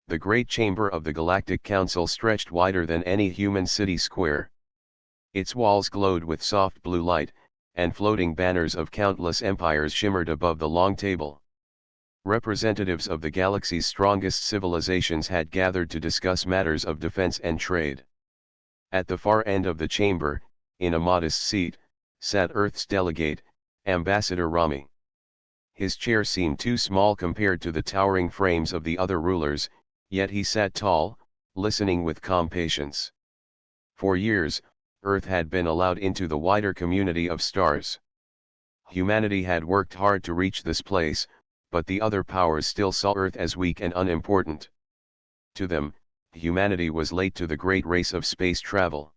The great chamber of the Galactic Council stretched wider than any human city square. Its walls glowed with soft blue light, and floating banners of countless empires shimmered above the long table. Representatives of the galaxy's strongest civilizations had gathered to discuss matters of defense and trade. At the far end of the chamber, in a modest seat, sat Earth's delegate, Ambassador Rami. His chair seemed too small compared to the towering frames of the other rulers, yet he sat tall, listening with calm patience. For years, Earth had been allowed into the wider community of stars. Humanity had worked hard to reach this place, but the other powers still saw Earth as weak and unimportant. To them, humanity was late to the great race of space travel.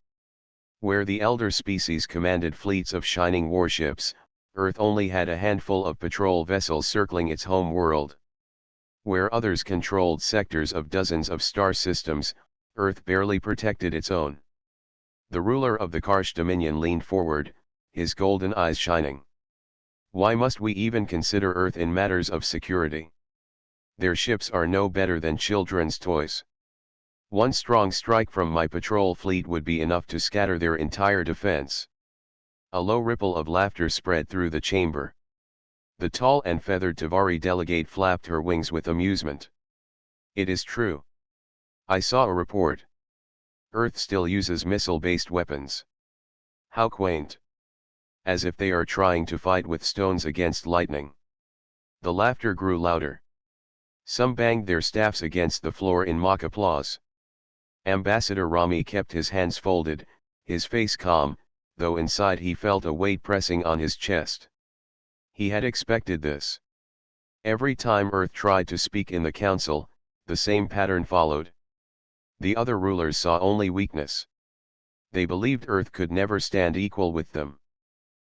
Where the elder species commanded fleets of shining warships, Earth only had a handful of patrol vessels circling its home world. Where others controlled sectors of dozens of star systems, Earth barely protected its own. The ruler of the Karsh Dominion leaned forward, his golden eyes shining. Why must we even consider Earth in matters of security? Their ships are no better than children's toys. One strong strike from my patrol fleet would be enough to scatter their entire defense. A low ripple of laughter spread through the chamber. The tall and feathered Tavari delegate flapped her wings with amusement. It is true. I saw a report. Earth still uses missile-based weapons. How quaint. As if they are trying to fight with stones against lightning. The laughter grew louder. Some banged their staffs against the floor in mock applause. Ambassador Rami kept his hands folded, his face calm, though inside he felt a weight pressing on his chest. He had expected this. Every time Earth tried to speak in the council, the same pattern followed. The other rulers saw only weakness. They believed Earth could never stand equal with them.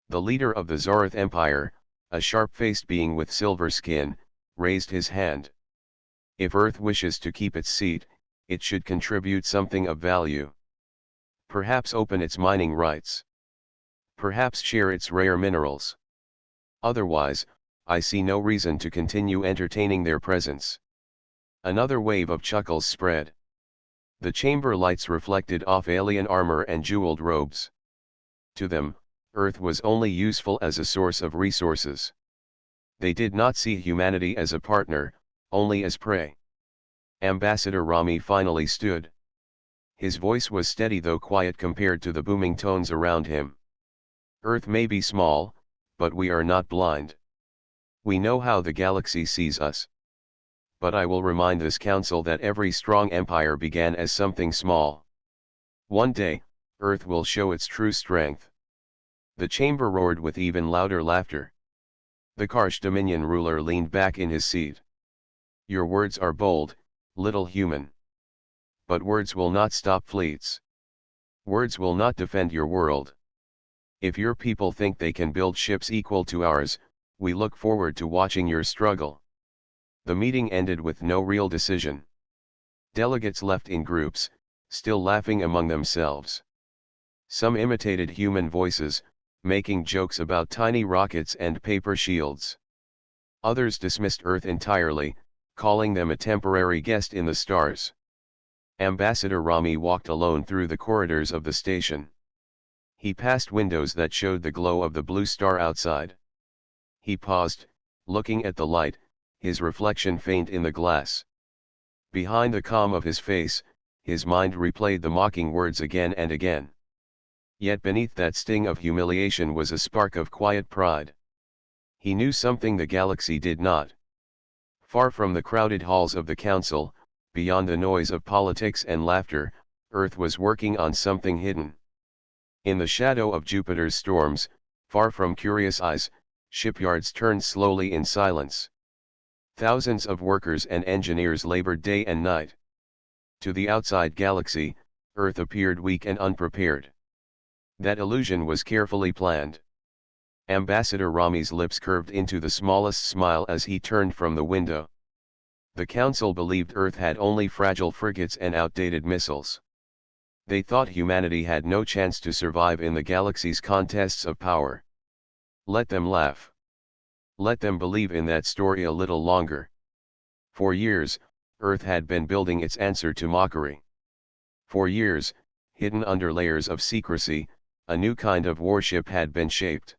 The leader of the Zoroth Empire, a sharp-faced being with silver skin, raised his hand. If Earth wishes to keep its seat, it should contribute something of value. Perhaps open its mining rights. Perhaps share its rare minerals. Otherwise, I see no reason to continue entertaining their presence. Another wave of chuckles spread. The chamber lights reflected off alien armor and jeweled robes. To them, Earth was only useful as a source of resources. They did not see humanity as a partner, only as prey. Ambassador Rami finally stood. His voice was steady though quiet compared to the booming tones around him. Earth may be small, but we are not blind. We know how the galaxy sees us. But I will remind this council that every strong empire began as something small. One day, Earth will show its true strength. The chamber roared with even louder laughter. The Karsh Dominion ruler leaned back in his seat. Your words are bold, little human. But words will not stop fleets. Words will not defend your world. If your people think they can build ships equal to ours, we look forward to watching your struggle. The meeting ended with no real decision. Delegates left in groups, still laughing among themselves. Some imitated human voices, making jokes about tiny rockets and paper shields. Others dismissed Earth entirely, calling them a temporary guest in the stars. Ambassador Rami walked alone through the corridors of the station. He passed windows that showed the glow of the blue star outside. He paused, looking at the light, his reflection faint in the glass. Behind the calm of his face, his mind replayed the mocking words again and again. Yet beneath that sting of humiliation was a spark of quiet pride. He knew something the galaxy did not. Far from the crowded halls of the council, beyond the noise of politics and laughter, Earth was working on something hidden. In the shadow of Jupiter's storms, far from curious eyes, shipyards turned slowly in silence. Thousands of workers and engineers labored day and night. To the outside galaxy, Earth appeared weak and unprepared. That illusion was carefully planned. Ambassador Rami's lips curved into the smallest smile as he turned from the window. The council believed Earth had only fragile frigates and outdated missiles. They thought humanity had no chance to survive in the galaxy's contests of power. Let them laugh. Let them believe in that story a little longer. For years, Earth had been building its answer to mockery. For years, hidden under layers of secrecy, a new kind of warship had been shaped.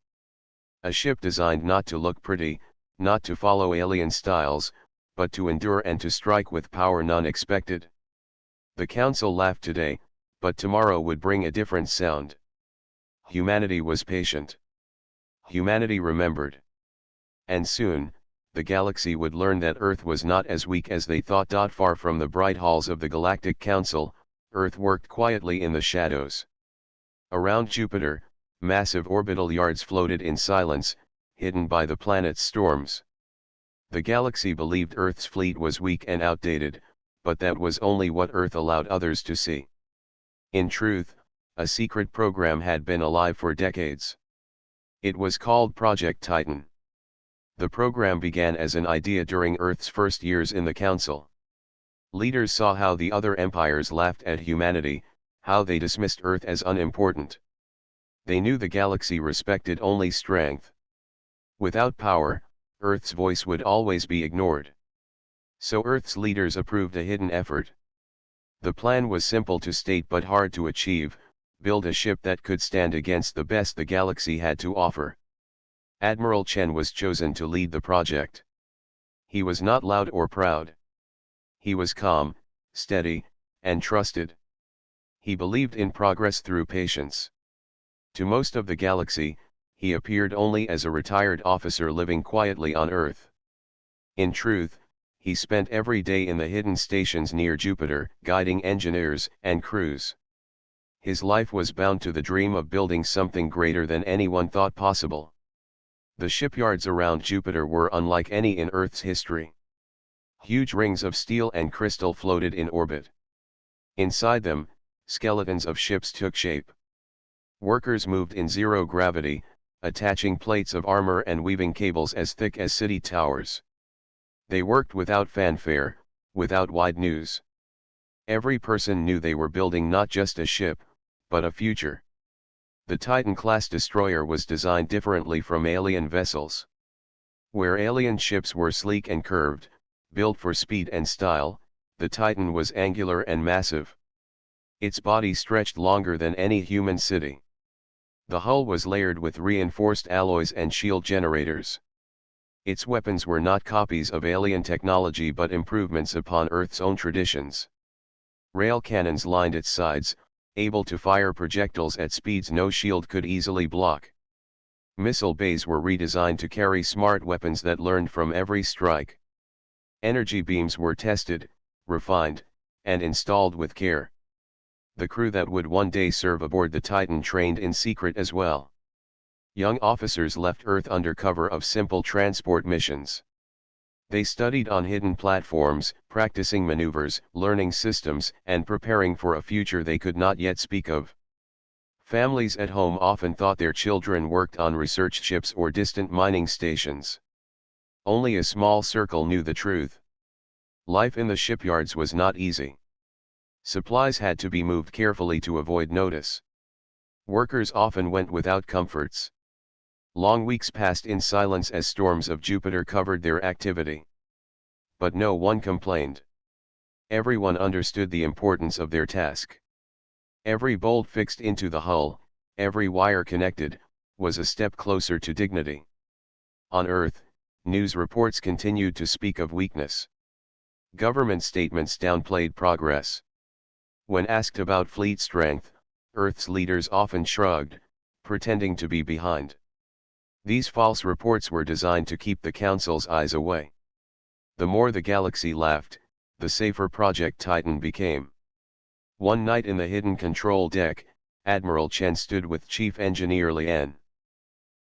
A ship designed not to look pretty, not to follow alien styles, but to endure and to strike with power none expected. The Council laughed today, but tomorrow would bring a different sound. Humanity was patient. Humanity remembered. And soon, the galaxy would learn that Earth was not as weak as they thought. Far from the bright halls of the Galactic Council, Earth worked quietly in the shadows. Around Jupiter, massive orbital yards floated in silence, hidden by the planet's storms. The galaxy believed Earth's fleet was weak and outdated, but that was only what Earth allowed others to see. In truth, a secret program had been alive for decades. It was called Project Titan. The program began as an idea during Earth's first years in the Council. Leaders saw how the other empires laughed at humanity, how they dismissed Earth as unimportant. They knew the galaxy respected only strength. Without power, Earth's voice would always be ignored. So Earth's leaders approved a hidden effort. The plan was simple to state but hard to achieve: build a ship that could stand against the best the galaxy had to offer. Admiral Chen was chosen to lead the project. He was not loud or proud. He was calm, steady, and trusted. He believed in progress through patience. To most of the galaxy, he appeared only as a retired officer living quietly on Earth. In truth, he spent every day in the hidden stations near Jupiter, guiding engineers and crews. His life was bound to the dream of building something greater than anyone thought possible. The shipyards around Jupiter were unlike any in Earth's history. Huge rings of steel and crystal floated in orbit. Inside them, skeletons of ships took shape. Workers moved in zero gravity, attaching plates of armor and weaving cables as thick as city towers. They worked without fanfare, without wide news. Every person knew they were building not just a ship, but a future. The Titan-class destroyer was designed differently from alien vessels. Where alien ships were sleek and curved, built for speed and style, the Titan was angular and massive. Its body stretched longer than any human city. The hull was layered with reinforced alloys and shield generators. Its weapons were not copies of alien technology but improvements upon Earth's own traditions. Rail cannons lined its sides, able to fire projectiles at speeds no shield could easily block. Missile bays were redesigned to carry smart weapons that learned from every strike. Energy beams were tested, refined, and installed with care. The crew that would one day serve aboard the Titan trained in secret as well. Young officers left Earth under cover of simple transport missions. They studied on hidden platforms, practicing maneuvers, learning systems, and preparing for a future they could not yet speak of. Families at home often thought their children worked on research ships or distant mining stations. Only a small circle knew the truth. Life in the shipyards was not easy. Supplies had to be moved carefully to avoid notice. Workers often went without comforts. Long weeks passed in silence as storms of Jupiter covered their activity. But no one complained. Everyone understood the importance of their task. Every bolt fixed into the hull, every wire connected, was a step closer to dignity. On Earth, news reports continued to speak of weakness. Government statements downplayed progress. When asked about fleet strength, Earth's leaders often shrugged, pretending to be behind. These false reports were designed to keep the Council's eyes away. The more the galaxy laughed, the safer Project Titan became. One night in the hidden control deck, Admiral Chen stood with Chief Engineer Lian.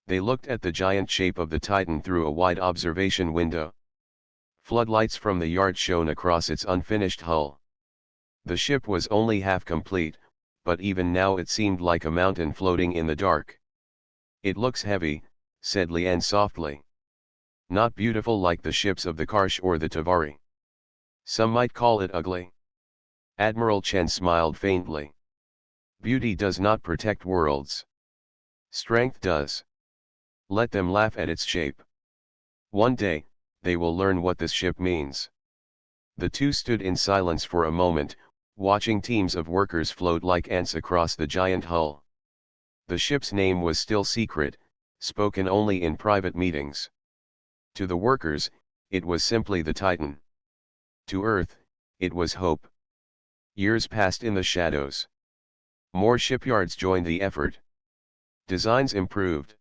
They looked at the giant shape of the Titan through a wide observation window. Floodlights from the yard shone across its unfinished hull. The ship was only half complete, but even now it seemed like a mountain floating in the dark. "It looks heavy," said Lian softly. "Not beautiful like the ships of the Karsh or the Tavari. Some might call it ugly." Admiral Chen smiled faintly. "Beauty does not protect worlds. Strength does. Let them laugh at its shape. One day, they will learn what this ship means." The two stood in silence for a moment, watching teams of workers float like ants across the giant hull. The ship's name was still secret, spoken only in private meetings. To the workers, it was simply the Titan. To Earth, it was hope. Years passed in the shadows. More shipyards joined the effort. Designs improved.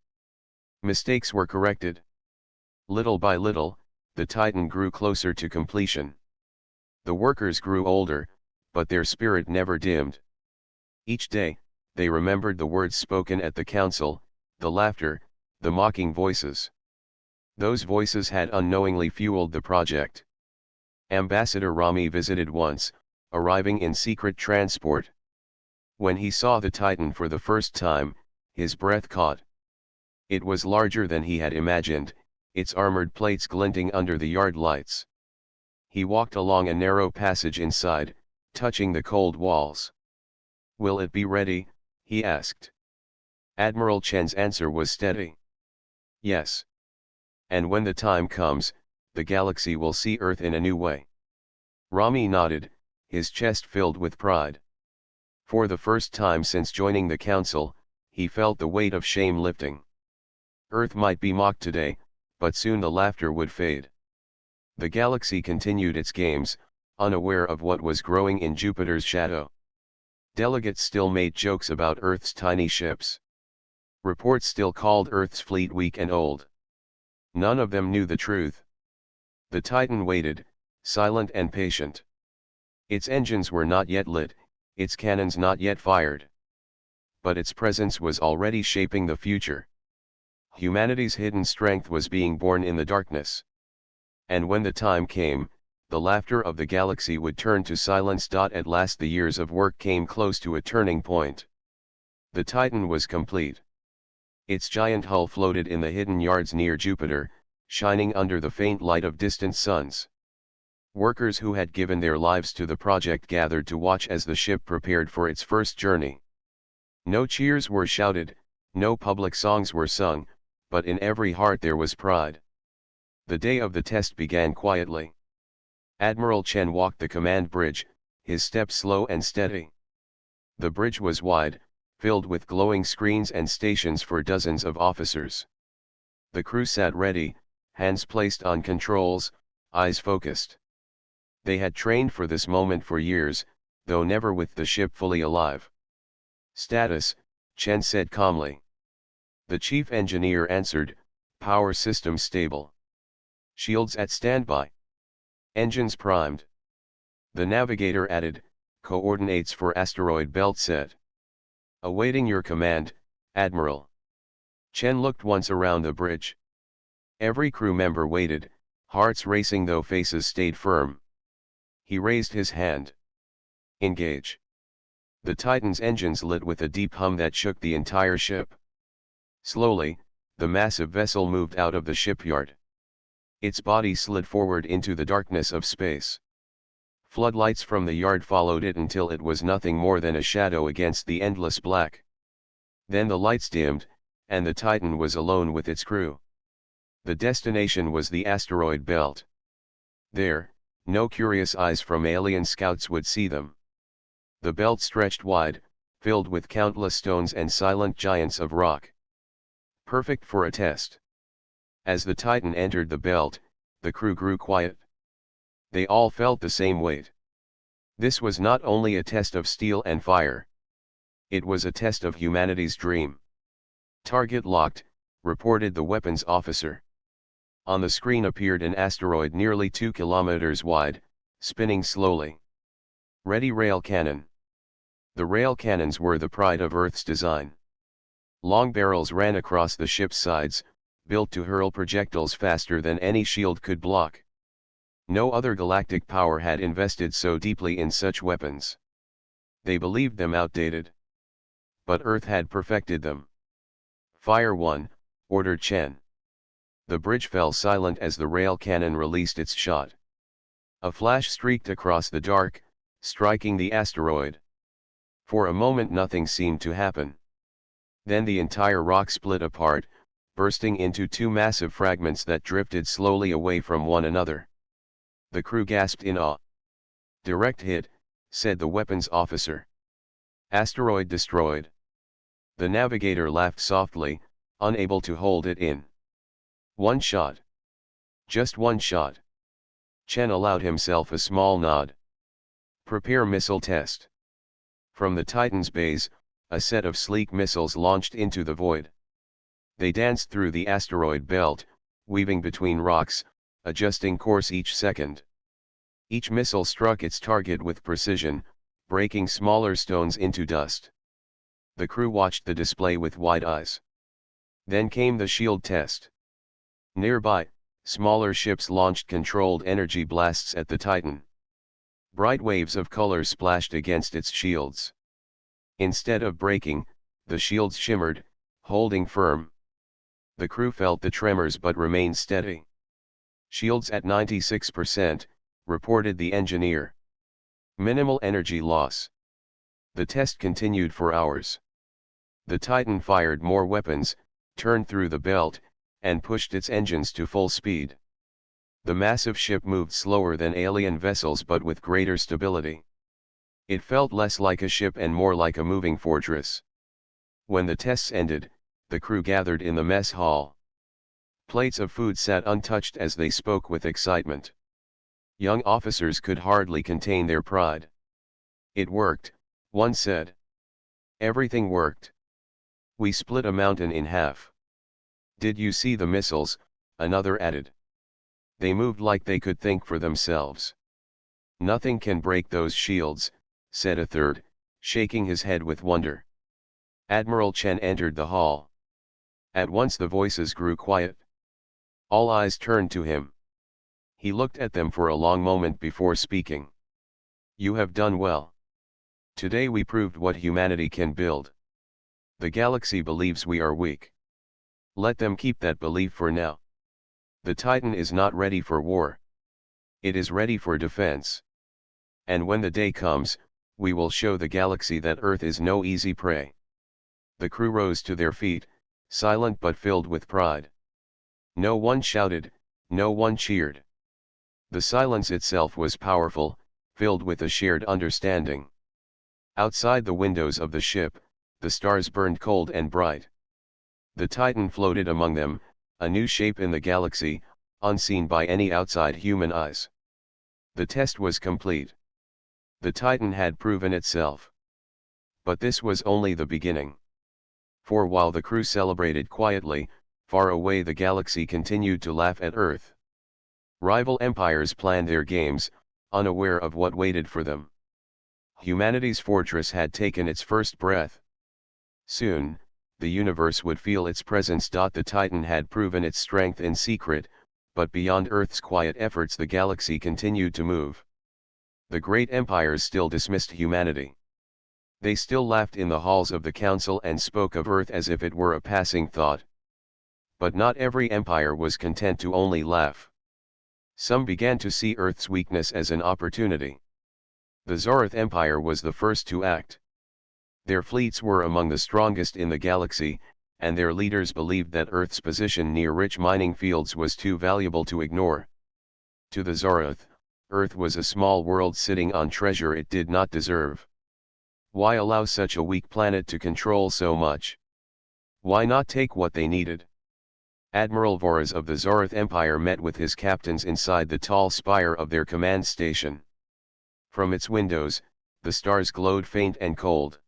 Mistakes were corrected. Little by little, the Titan grew closer to completion. The workers grew older, but their spirit never dimmed. Each day, they remembered the words spoken at the council, the laughter, the mocking voices. Those voices had unknowingly fueled the project. Ambassador Rami visited once, arriving in secret transport. When he saw the Titan for the first time, his breath caught. It was larger than he had imagined, its armored plates glinting under the yard lights. He walked along a narrow passage inside, touching the cold walls. "Will it be ready?" he asked. Admiral Chen's answer was steady. "Yes. And when the time comes, the galaxy will see Earth in a new way." Rami nodded, his chest filled with pride. For the first time since joining the council, he felt the weight of shame lifting. Earth might be mocked today, but soon the laughter would fade. The galaxy continued its games, unaware of what was growing in Jupiter's shadow. Delegates still made jokes about Earth's tiny ships. Reports still called Earth's fleet weak and old. None of them knew the truth. The Titan waited, silent and patient. Its engines were not yet lit, its cannons not yet fired. But its presence was already shaping the future. Humanity's hidden strength was being born in the darkness. And when the time came, the laughter of the galaxy would turn to silence. At last the years of work came close to a turning point. The Titan was complete. Its giant hull floated in the hidden yards near Jupiter, shining under the faint light of distant suns. Workers who had given their lives to the project gathered to watch as the ship prepared for its first journey. No cheers were shouted, no public songs were sung, but in every heart there was pride. The day of the test began quietly. Admiral Chen walked the command bridge, his step slow and steady. The bridge was wide, filled with glowing screens and stations for dozens of officers. The crew sat ready, hands placed on controls, eyes focused. They had trained for this moment for years, though never with the ship fully alive. "Status," Chen said calmly. The chief engineer answered, "Power system stable. Shields at standby. Engines primed." The navigator added, "Coordinates for asteroid belt set. Awaiting your command, Admiral." Chen looked once around the bridge. Every crew member waited, hearts racing though faces stayed firm. He raised his hand. "Engage." The Titan's engines lit with a deep hum that shook the entire ship. Slowly, the massive vessel moved out of the shipyard. Its body slid forward into the darkness of space. Floodlights from the yard followed it until it was nothing more than a shadow against the endless black. Then the lights dimmed, and the Titan was alone with its crew. The destination was the asteroid belt. There, no curious eyes from alien scouts would see them. The belt stretched wide, filled with countless stones and silent giants of rock. Perfect for a test. As the Titan entered the belt, the crew grew quiet. They all felt the same weight. This was not only a test of steel and fire. It was a test of humanity's dream. "Target locked," reported the weapons officer. On the screen appeared an asteroid nearly 2 kilometers wide, spinning slowly. "Ready rail cannon." The rail cannons were the pride of Earth's design. Long barrels ran across the ship's sides, built to hurl projectiles faster than any shield could block. No other galactic power had invested so deeply in such weapons. They believed them outdated. But Earth had perfected them. "Fire one," ordered Chen. The bridge fell silent as the rail cannon released its shot. A flash streaked across the dark, striking the asteroid. For a moment nothing seemed to happen. Then the entire rock split apart, bursting into two massive fragments that drifted slowly away from one another. The crew gasped in awe. Direct hit, said the weapons officer. Asteroid destroyed. The navigator laughed softly, unable to hold it in. One shot. Just one shot. Chen allowed himself a small nod. Prepare missile test. From the Titan's base, a set of sleek missiles launched into the void. They danced through the asteroid belt, weaving between rocks, adjusting course each second. Each missile struck its target with precision, breaking smaller stones into dust. The crew watched the display with wide eyes. Then came the shield test. Nearby, smaller ships launched controlled energy blasts at the Titan. Bright waves of color splashed against its shields. Instead of breaking, the shields shimmered, holding firm. The crew felt the tremors but remained steady. Shields at 96%, reported the engineer. Minimal energy loss. The test continued for hours. The Titan fired more weapons, turned through the belt, and pushed its engines to full speed. The massive ship moved slower than alien vessels but with greater stability. It felt less like a ship and more like a moving fortress. When the tests ended, the crew gathered in the mess hall. Plates of food sat untouched as they spoke with excitement. Young officers could hardly contain their pride. It worked, one said. Everything worked. We split a mountain in half. Did you see the missiles? Another added. They moved like they could think for themselves. Nothing can break those shields, said a third, shaking his head with wonder. Admiral Chen entered the hall. At once the voices grew quiet. All eyes turned to him. He looked at them for a long moment before speaking. You have done well. Today we proved what humanity can build. The galaxy believes we are weak. Let them keep that belief for now. The Titan is not ready for war. It is ready for defense. And when the day comes, we will show the galaxy that Earth is no easy prey. The crew rose to their feet, silent but filled with pride. No one shouted, no one cheered. The silence itself was powerful, filled with a shared understanding. Outside the windows of the ship, the stars burned cold and bright. The Titan floated among them, a new shape in the galaxy, unseen by any outside human eyes. The test was complete. The Titan had proven itself. But this was only the beginning. For while the crew celebrated quietly, far away the galaxy continued to laugh at Earth. Rival empires planned their games, unaware of what waited for them. Humanity's fortress had taken its first breath. Soon, the universe would feel its presence. The Titan had proven its strength in secret, but beyond Earth's quiet efforts the galaxy continued to move. The great empires still dismissed humanity. They still laughed in the halls of the council and spoke of Earth as if it were a passing thought. But not every empire was content to only laugh. Some began to see Earth's weakness as an opportunity. The Zoroth Empire was the first to act. Their fleets were among the strongest in the galaxy, and their leaders believed that Earth's position near rich mining fields was too valuable to ignore. To the Zoroth, Earth was a small world sitting on treasure it did not deserve. Why allow such a weak planet to control so much? Why not take what they needed? Admiral Voraz of the Zoroth Empire met with his captains inside the tall spire of their command station. From its windows, the stars glowed faint and cold.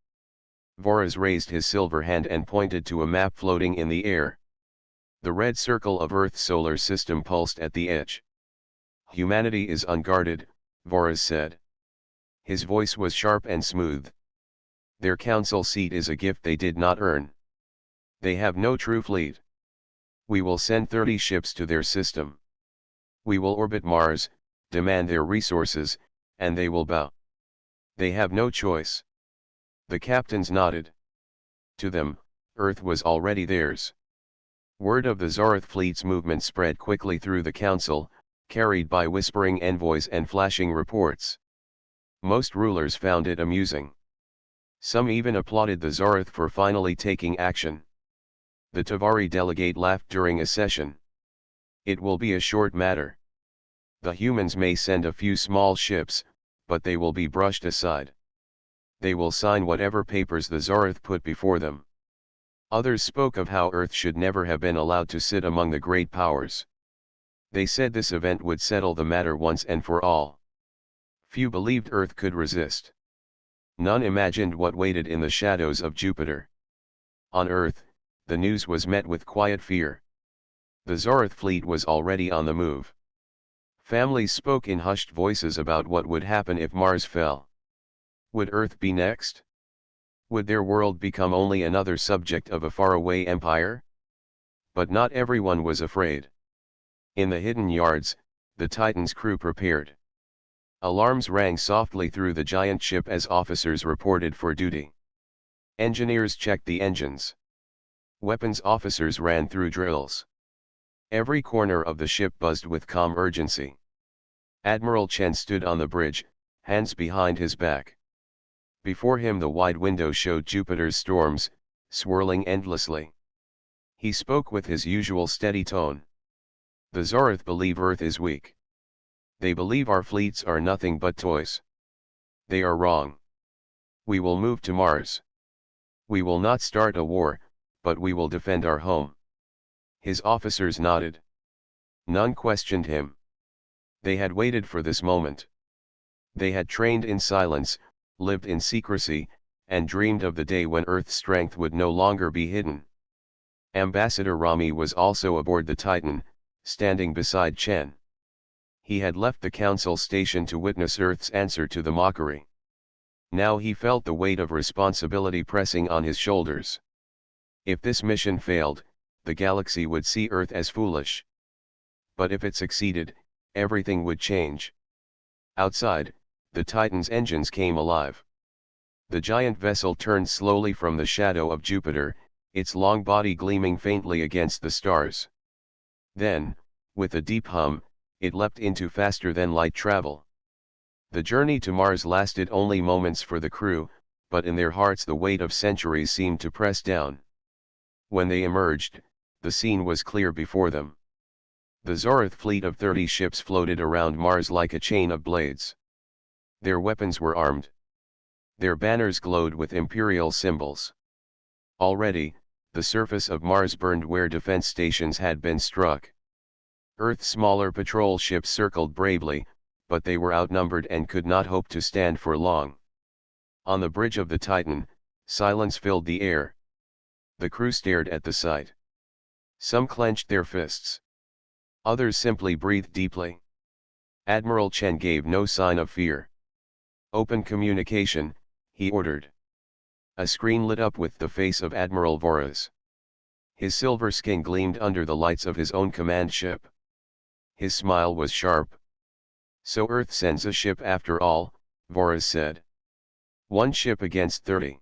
Voraz raised his silver hand and pointed to a map floating in the air. The red circle of Earth's solar system pulsed at the edge. Humanity is unguarded, Voraz said. His voice was sharp and smooth. Their council seat is a gift they did not earn. They have no true fleet. We will send 30 ships to their system. We will orbit Mars, demand their resources, and they will bow. They have no choice. The captains nodded. To them, Earth was already theirs. Word of the Zoroth fleet's movement spread quickly through the council, carried by whispering envoys and flashing reports. Most rulers found it amusing. Some even applauded the Zoroth for finally taking action. The Tavari delegate laughed during a session. It will be a short matter. The humans may send a few small ships, but they will be brushed aside. They will sign whatever papers the Tsareth put before them. Others spoke of how Earth should never have been allowed to sit among the great powers. They said this event would settle the matter once and for all. Few believed Earth could resist. None imagined what waited in the shadows of Jupiter. On Earth, the news was met with quiet fear. The Tsareth fleet was already on the move. Families spoke in hushed voices about what would happen if Mars fell. Would Earth be next? Would their world become only another subject of a faraway empire? But not everyone was afraid. In the hidden yards, the Titan's crew prepared. Alarms rang softly through the giant ship as officers reported for duty. Engineers checked the engines. Weapons officers ran through drills. Every corner of the ship buzzed with calm urgency. Admiral Chen stood on the bridge, hands behind his back. Before him the wide window showed Jupiter's storms, swirling endlessly. He spoke with his usual steady tone. The Tsareth believe Earth is weak. They believe our fleets are nothing but toys. They are wrong. We will move to Mars. We will not start a war, but we will defend our home. His officers nodded. None questioned him. They had waited for this moment. They had trained in silence, lived in secrecy, and dreamed of the day when Earth's strength would no longer be hidden. Ambassador Rami was also aboard the Titan, standing beside Chen. He had left the council station to witness Earth's answer to the mockery. Now he felt the weight of responsibility pressing on his shoulders. If this mission failed, the galaxy would see Earth as foolish. But if it succeeded, everything would change. Outside, the Titan's engines came alive. The giant vessel turned slowly from the shadow of Jupiter, its long body gleaming faintly against the stars. Then, with a deep hum, it leapt into faster-than-light travel. The journey to Mars lasted only moments for the crew, but in their hearts the weight of centuries seemed to press down. When they emerged, the scene was clear before them. The Tsareth fleet of 30 ships floated around Mars like a chain of blades. Their weapons were armed. Their banners glowed with imperial symbols. Already, the surface of Mars burned where defense stations had been struck. Earth's smaller patrol ships circled bravely, but they were outnumbered and could not hope to stand for long. On the bridge of the Titan, silence filled the air. The crew stared at the sight. Some clenched their fists. Others simply breathed deeply. Admiral Chen gave no sign of fear. "Open communication," he ordered. A screen lit up with the face of Admiral Voras. His silver skin gleamed under the lights of his own command ship. His smile was sharp. "So Earth sends a ship after all," Voras said. "One ship against 30.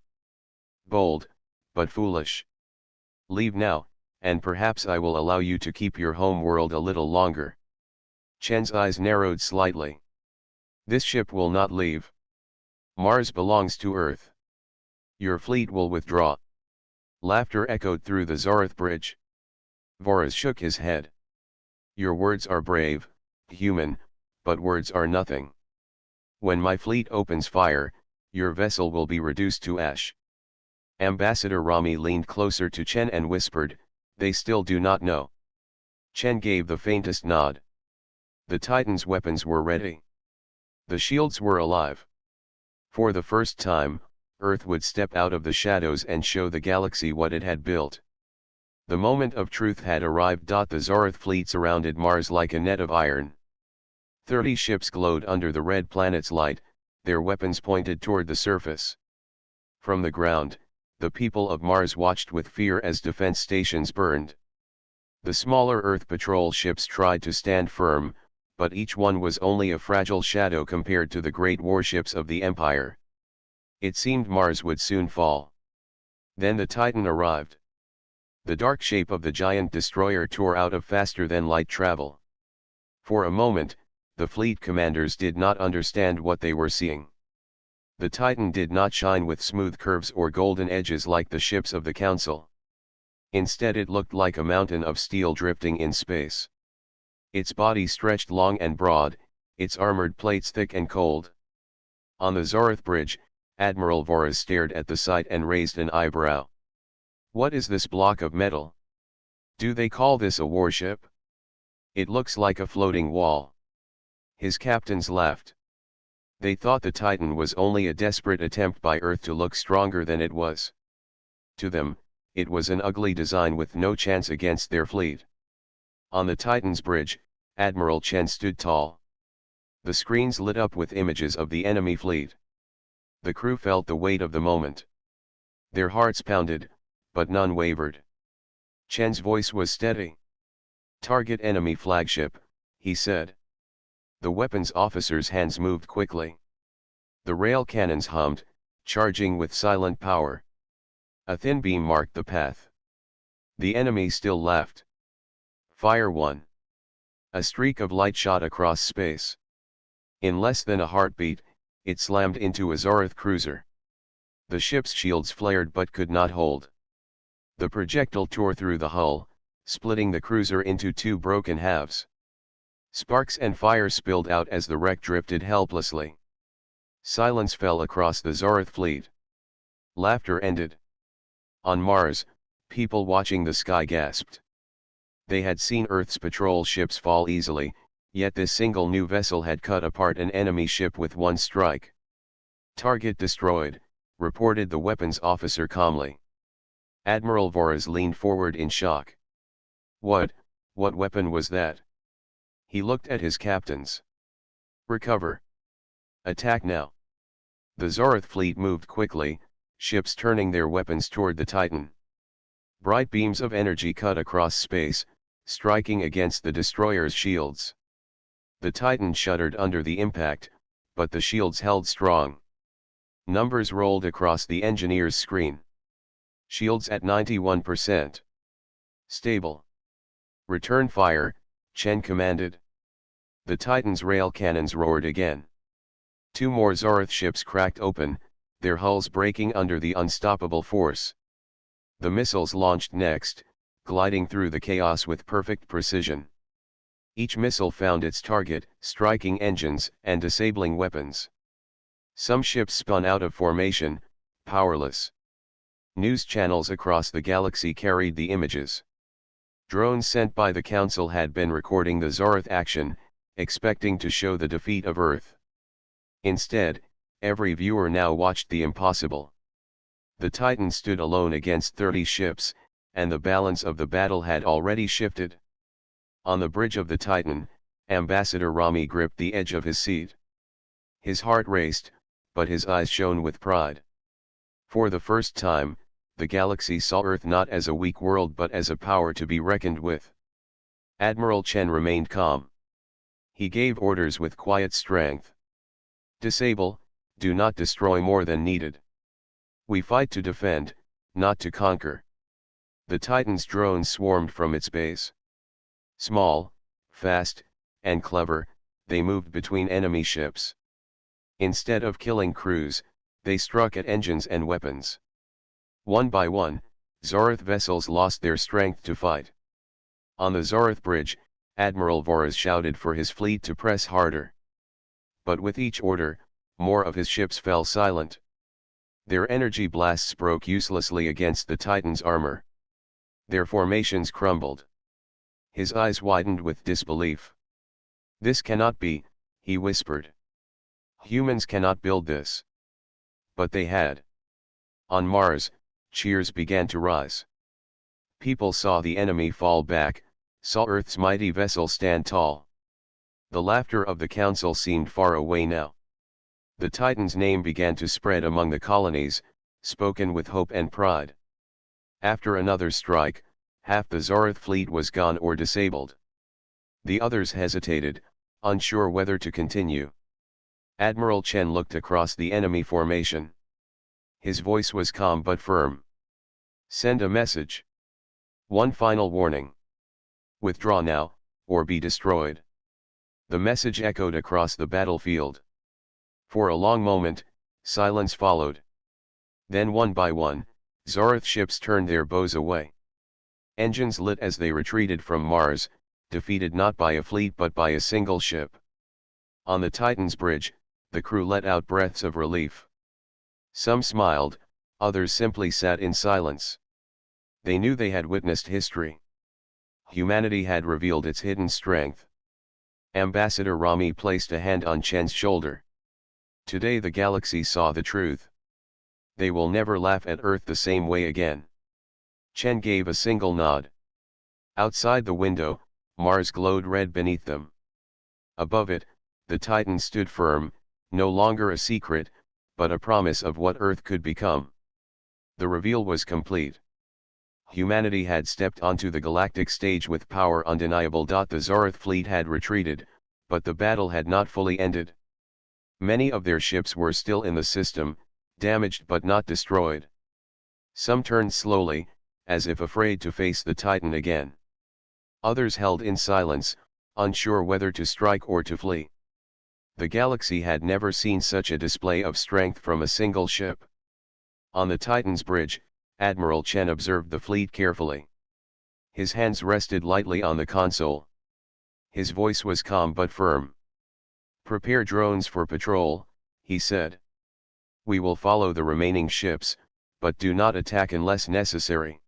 Bold, but foolish. Leave now, and perhaps I will allow you to keep your home world a little longer." Chen's eyes narrowed slightly. "This ship will not leave. Mars belongs to Earth. Your fleet will withdraw." Laughter echoed through the Tsareth bridge. Voras shook his head. "Your words are brave, human, but words are nothing. When my fleet opens fire, your vessel will be reduced to ash." Ambassador Rami leaned closer to Chen and whispered, "They still do not know." Chen gave the faintest nod. The Titan's weapons were ready. The shields were alive. For the first time, Earth would step out of the shadows and show the galaxy what it had built. The moment of truth had arrived. The Tsareth fleet surrounded Mars like a net of iron. 30 ships glowed under the red planet's light, their weapons pointed toward the surface. From the ground, the people of Mars watched with fear as defense stations burned. The smaller Earth patrol ships tried to stand firm, but each one was only a fragile shadow compared to the great warships of the Empire. It seemed Mars would soon fall. Then the Titan arrived. The dark shape of the giant destroyer tore out of faster-than-light travel. For a moment, the fleet commanders did not understand what they were seeing. The Titan did not shine with smooth curves or golden edges like the ships of the Council. Instead it looked like a mountain of steel drifting in space. Its body stretched long and broad, its armored plates thick and cold. On the Zorth bridge, Admiral Voras stared at the sight and raised an eyebrow. What is this block of metal? Do they call this a warship? It looks like a floating wall. His captains laughed. They thought the Titan was only a desperate attempt by Earth to look stronger than it was. To them, it was an ugly design with no chance against their fleet. On the Titan's bridge, Admiral Chen stood tall. The screens lit up with images of the enemy fleet. The crew felt the weight of the moment. Their hearts pounded, but none wavered. Chen's voice was steady. Target enemy flagship, he said. The weapons officer's hands moved quickly. The rail cannons hummed, charging with silent power. A thin beam marked the path. The enemy still laughed. Fire 1. A streak of light shot across space. In less than a heartbeat, it slammed into a Zorth cruiser. The ship's shields flared but could not hold. The projectile tore through the hull, splitting the cruiser into two broken halves. Sparks and fire spilled out as the wreck drifted helplessly. Silence fell across the Zorth fleet. Laughter ended. On Mars, people watching the sky gasped. They had seen Earth's patrol ships fall easily, yet this single new vessel had cut apart an enemy ship with one strike. Target destroyed, reported the weapons officer calmly. Admiral Voras leaned forward in shock. What weapon was that? He looked at his captains. Recover. Attack now. The Zorth fleet moved quickly, ships turning their weapons toward the Titan. Bright beams of energy cut across space, striking against the destroyer's shields. The Titan shuddered under the impact, but the shields held strong. Numbers rolled across the engineer's screen. Shields at 91%. Stable. Return fire, Chen commanded. The Titan's rail cannons roared again. Two more Zorth ships cracked open, their hulls breaking under the unstoppable force. The missiles launched next, gliding through the chaos with perfect precision. Each missile found its target, striking engines and disabling weapons. Some ships spun out of formation, powerless. News channels across the galaxy carried the images. Drones sent by the Council had been recording the Zorth action, expecting to show the defeat of Earth. Instead, every viewer now watched the impossible. The Titan stood alone against 30 ships, and the balance of the battle had already shifted. On the bridge of the Titan, Ambassador Rami gripped the edge of his seat. His heart raced, but his eyes shone with pride. For the first time, the galaxy saw Earth not as a weak world but as a power to be reckoned with. Admiral Chen remained calm. He gave orders with quiet strength. Disable, do not destroy more than needed. We fight to defend, not to conquer. The Titan's drones swarmed from its base. Small, fast, and clever, they moved between enemy ships. Instead of killing crews, they struck at engines and weapons. One by one, Zorth vessels lost their strength to fight. On the Zorth bridge, Admiral Voras shouted for his fleet to press harder. But with each order, more of his ships fell silent. Their energy blasts broke uselessly against the Titan's armor. Their formations crumbled. His eyes widened with disbelief. This cannot be, he whispered. Humans cannot build this. But they had. On Mars, cheers began to rise. People saw the enemy fall back, saw Earth's mighty vessel stand tall. The laughter of the Council seemed far away now. The Titan's name began to spread among the colonies, spoken with hope and pride. After another strike, half the Zorth fleet was gone or disabled. The others hesitated, unsure whether to continue. Admiral Chen looked across the enemy formation. His voice was calm but firm. Send a message. One final warning. Withdraw now, or be destroyed. The message echoed across the battlefield. For a long moment, silence followed. Then one by one, Zorth ships turned their bows away. Engines lit as they retreated from Mars, defeated not by a fleet but by a single ship. On the Titan's bridge, The crew let out breaths of relief. Some smiled, others simply sat in silence. They knew they had witnessed history. Humanity had revealed its hidden strength. Ambassador Rami placed a hand on Chen's shoulder. Today the galaxy saw the truth. They will never laugh at Earth the same way again. Chen gave a single nod. Outside the window, Mars glowed red beneath them. Above it, the Titan stood firm, no longer a secret, but a promise of what Earth could become. The reveal was complete. Humanity had stepped onto the galactic stage with power undeniable. The Zarath fleet had retreated, but the battle had not fully ended. Many of their ships were still in the system, damaged but not destroyed. Some turned slowly, as if afraid to face the Titan again. Others held in silence, unsure whether to strike or to flee. The galaxy had never seen such a display of strength from a single ship. On the Titan's bridge, Admiral Chen observed the fleet carefully. His hands rested lightly on the console. His voice was calm but firm. "Prepare drones for patrol," he said. "We will follow the remaining ships, but do not attack unless necessary.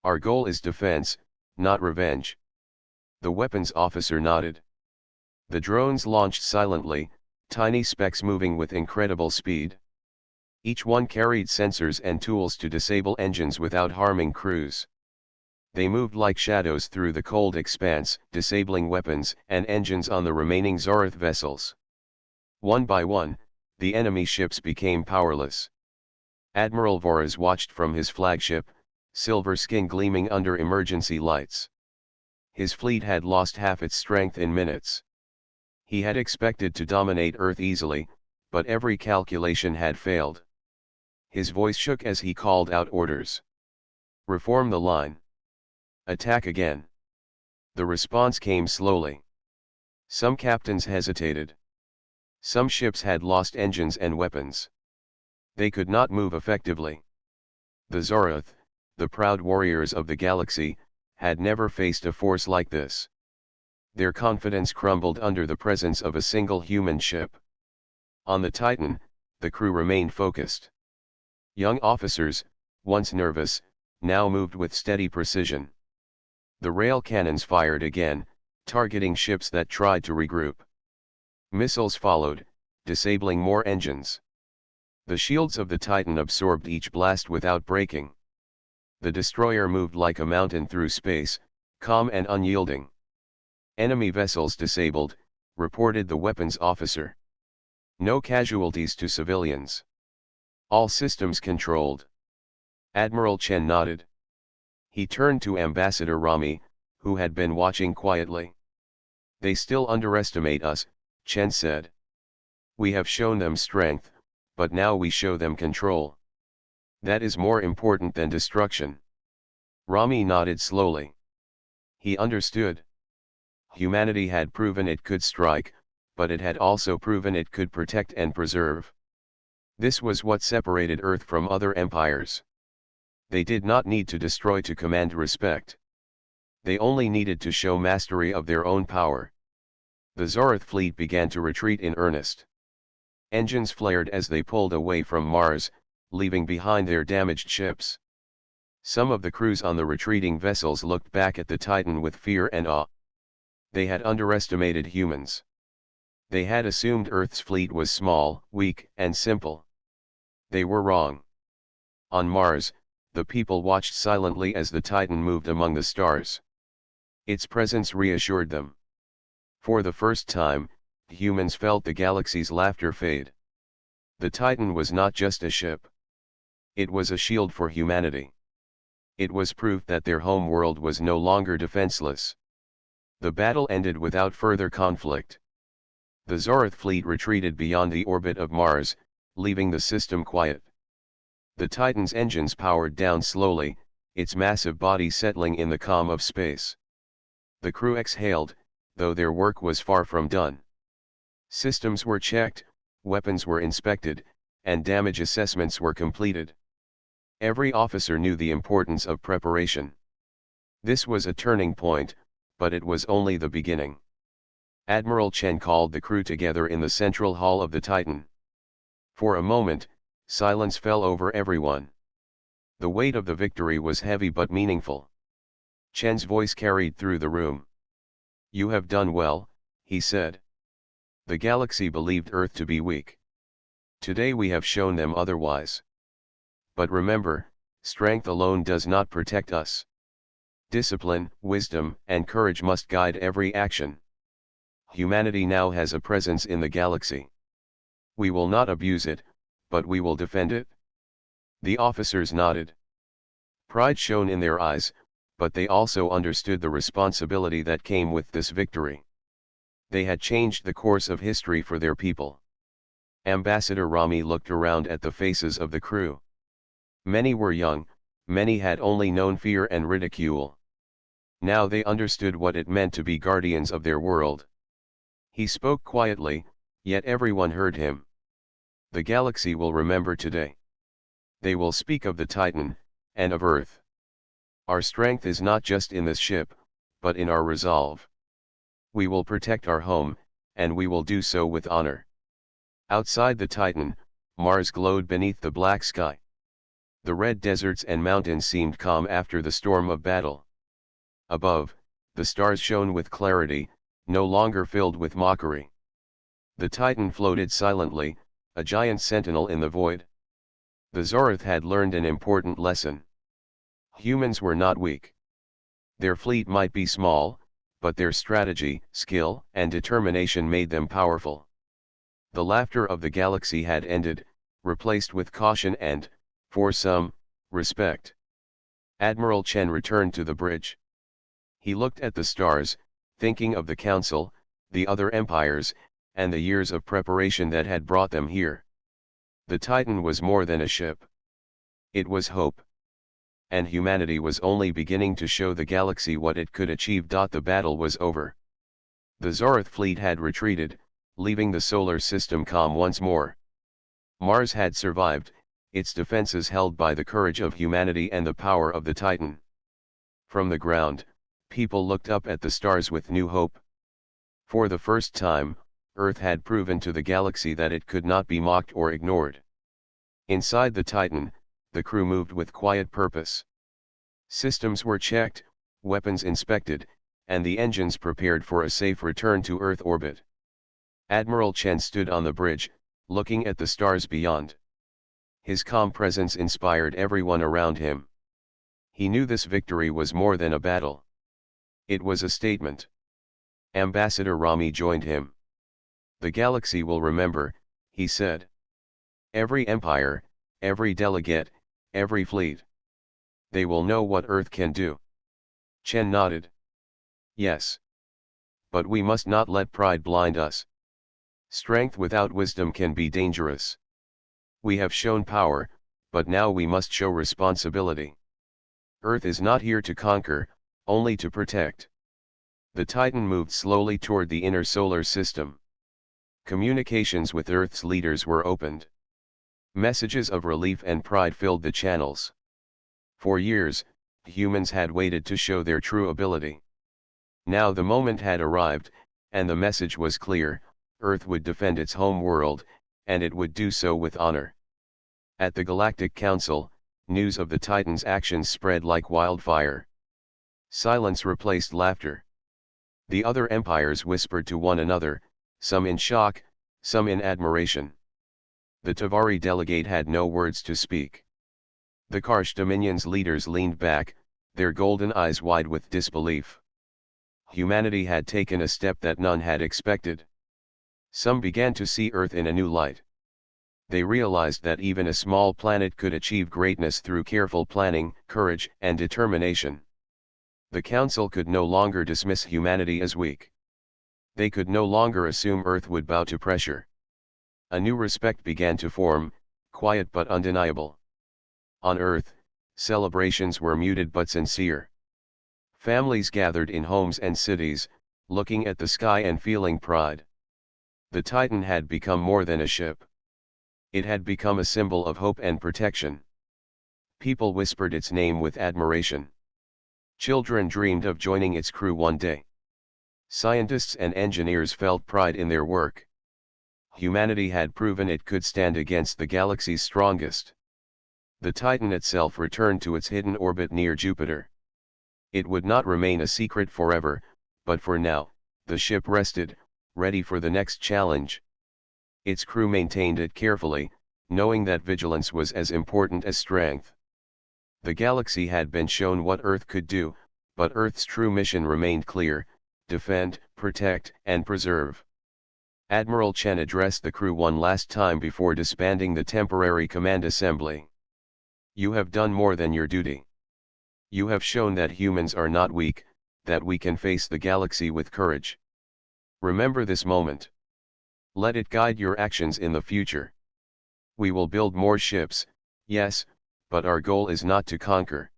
Our goal is defense, not revenge." The weapons officer nodded. The drones launched silently, tiny specks moving with incredible speed. Each one carried sensors and tools to disable engines without harming crews. They moved like shadows through the cold expanse, disabling weapons and engines on the remaining Zarath vessels. One by one, the enemy ships became powerless. Admiral Voraz watched from his flagship, silver skin gleaming under emergency lights. His fleet had lost half its strength in minutes. He had expected to dominate Earth easily, but every calculation had failed. His voice shook as he called out orders. "Reform the line. Attack again." The response came slowly. Some captains hesitated. Some ships had lost engines and weapons. They could not move effectively. The Zarath, the proud warriors of the galaxy, had never faced a force like this. Their confidence crumbled under the presence of a single human ship. On the Titan, the crew remained focused. Young officers, once nervous, now moved with steady precision. The rail cannons fired again, targeting ships that tried to regroup. Missiles followed, disabling more engines. The shields of the Titan absorbed each blast without breaking. The destroyer moved like a mountain through space, calm and unyielding. "Enemy vessels disabled," reported the weapons officer. "No casualties to civilians. All systems controlled." Admiral Chen nodded. He turned to Ambassador Rami, who had been watching quietly. "They still underestimate us," Chen said. "We have shown them strength, but now we show them control. That is more important than destruction." Rami nodded slowly. He understood. Humanity had proven it could strike, but it had also proven it could protect and preserve. This was what separated Earth from other empires. They did not need to destroy to command respect. They only needed to show mastery of their own power. The Zarath fleet began to retreat in earnest. Engines flared as they pulled away from Mars, leaving behind their damaged ships. Some of the crews on the retreating vessels looked back at the Titan with fear and awe. They had underestimated humans. They had assumed Earth's fleet was small, weak, and simple. They were wrong. On Mars, the people watched silently as the Titan moved among the stars. Its presence reassured them. For the first time, humans felt the galaxy's laughter fade. The Titan was not just a ship. It was a shield for humanity. It was proof that their home world was no longer defenseless. The battle ended without further conflict. The Zarath fleet retreated beyond the orbit of Mars, leaving the system quiet. The Titan's engines powered down slowly, its massive body settling in the calm of space. The crew exhaled, though their work was far from done. Systems were checked, weapons were inspected, and damage assessments were completed. Every officer knew the importance of preparation. This was a turning point, but it was only the beginning. Admiral Chen called the crew together in the central hall of the Titan. For a moment, silence fell over everyone. The weight of the victory was heavy but meaningful. Chen's voice carried through the room. "You have done well," he said. "The galaxy believed Earth to be weak. Today we have shown them otherwise. But remember, strength alone does not protect us. Discipline, wisdom, and courage must guide every action. Humanity now has a presence in the galaxy. We will not abuse it, but we will defend it." The officers nodded. Pride shone in their eyes, but they also understood the responsibility that came with this victory. They had changed the course of history for their people. Ambassador Rami looked around at the faces of the crew. Many were young, many had only known fear and ridicule. Now they understood what it meant to be guardians of their world. He spoke quietly, yet everyone heard him. "The galaxy will remember today. They will speak of the Titan, and of Earth. Our strength is not just in this ship, but in our resolve. We will protect our home, and we will do so with honor." Outside the Titan, Mars glowed beneath the black sky. The red deserts and mountains seemed calm after the storm of battle. Above, the stars shone with clarity, no longer filled with mockery. The Titan floated silently, a giant sentinel in the void. The Zoroth had learned an important lesson. Humans were not weak. Their fleet might be small, but their strategy, skill, and determination made them powerful. The laughter of the galaxy had ended, replaced with caution and, for some, respect. Admiral Chen returned to the bridge. He looked at the stars, thinking of the Council, the other empires, and the years of preparation that had brought them here. The Titan was more than a ship. It was hope. And humanity was only beginning to show the galaxy what it could achieve. The battle was over. The Zoroth fleet had retreated, leaving the solar system calm once more. Mars had survived, its defenses held by the courage of humanity and the power of the Titan. From the ground, people looked up at the stars with new hope. For the first time, Earth had proven to the galaxy that it could not be mocked or ignored. Inside the Titan, the crew moved with quiet purpose. Systems were checked, weapons inspected, and the engines prepared for a safe return to Earth orbit. Admiral Chen stood on the bridge, looking at the stars beyond. His calm presence inspired everyone around him. He knew this victory was more than a battle. It was a statement. Ambassador Rami joined him. "The galaxy will remember," he said. "Every empire, every delegate, every fleet. They will know what Earth can do." Chen nodded. "Yes. But we must not let pride blind us. Strength without wisdom can be dangerous. We have shown power, but now we must show responsibility. Earth is not here to conquer, only to protect." The Titan moved slowly toward the inner solar system. Communications with Earth's leaders were opened. Messages of relief and pride filled the channels. For years, humans had waited to show their true ability. Now the moment had arrived, and the message was clear: Earth would defend its home world, and it would do so with honor. At the Galactic Council, news of the Titan's actions spread like wildfire. Silence replaced laughter. The other empires whispered to one another, some in shock, some in admiration. The Tavari delegate had no words to speak. The Karsh Dominion's leaders leaned back, their golden eyes wide with disbelief. Humanity had taken a step that none had expected. Some began to see Earth in a new light. They realized that even a small planet could achieve greatness through careful planning, courage, and determination. The Council could no longer dismiss humanity as weak. They could no longer assume Earth would bow to pressure. A new respect began to form, quiet but undeniable. On Earth, celebrations were muted but sincere. Families gathered in homes and cities, looking at the sky and feeling pride. The Titan had become more than a ship. It had become a symbol of hope and protection. People whispered its name with admiration. Children dreamed of joining its crew one day. Scientists and engineers felt pride in their work. Humanity had proven it could stand against the galaxy's strongest. The Titan itself returned to its hidden orbit near Jupiter. It would not remain a secret forever, but for now, the ship rested, ready for the next challenge. Its crew maintained it carefully, knowing that vigilance was as important as strength. The galaxy had been shown what Earth could do, but Earth's true mission remained clear: defend, protect, and preserve. Admiral Chen addressed the crew one last time before disbanding the temporary command assembly. You have done more than your duty. You have shown that humans are not weak, that we can face the galaxy with courage. Remember this moment. Let it guide your actions in the future. We will build more ships, yes, but our goal is not to conquer.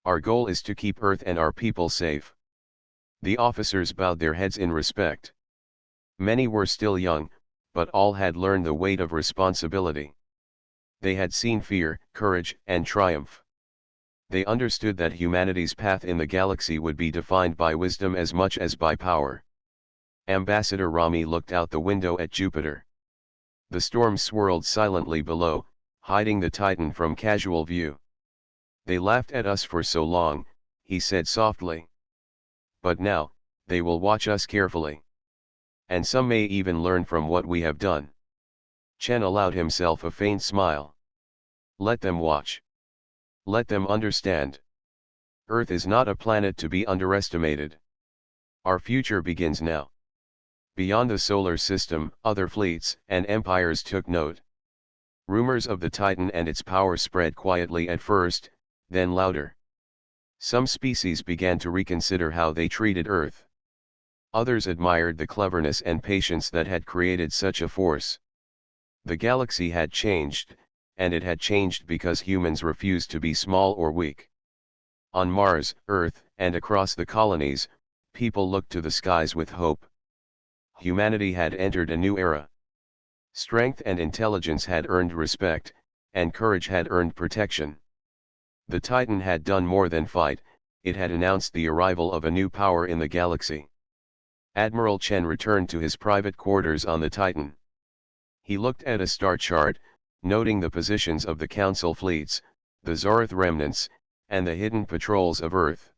Our goal is to keep Earth and our people safe. The officers bowed their heads in respect. Many were still young, but all had learned the weight of responsibility. They had seen fear, courage, and triumph. They understood that humanity's path in the galaxy would be defined by wisdom as much as by power. Ambassador Rami looked out the window at Jupiter. The storm swirled silently below, hiding the Titan from casual view. They laughed at us for so long, he said softly. But now, they will watch us carefully. And some may even learn from what we have done. Chen allowed himself a faint smile. Let them watch. Let them understand. Earth is not a planet to be underestimated. Our future begins now. Beyond the solar system, other fleets and empires took note. Rumors of the Titan and its power spread quietly at first, then louder. Some species began to reconsider how they treated Earth. Others admired the cleverness and patience that had created such a force. The galaxy had changed, and it had changed because humans refused to be small or weak. On Mars, Earth, and across the colonies, people looked to the skies with hope. Humanity had entered a new era. Strength and intelligence had earned respect, and courage had earned protection. The Titan had done more than fight, it had announced the arrival of a new power in the galaxy. Admiral Chen returned to his private quarters on the Titan. He looked at a star chart, noting the positions of the Council fleets, the Zoroth remnants, and the hidden patrols of Earth.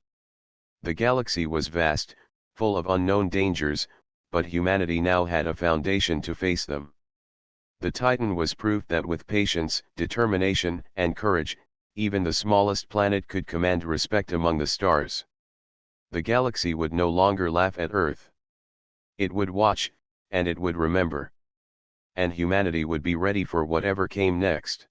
The galaxy was vast, full of unknown dangers, but humanity now had a foundation to face them. The Titan was proof that with patience, determination, and courage, even the smallest planet could command respect among the stars. The galaxy would no longer laugh at Earth. It would watch, and it would remember. And humanity would be ready for whatever came next.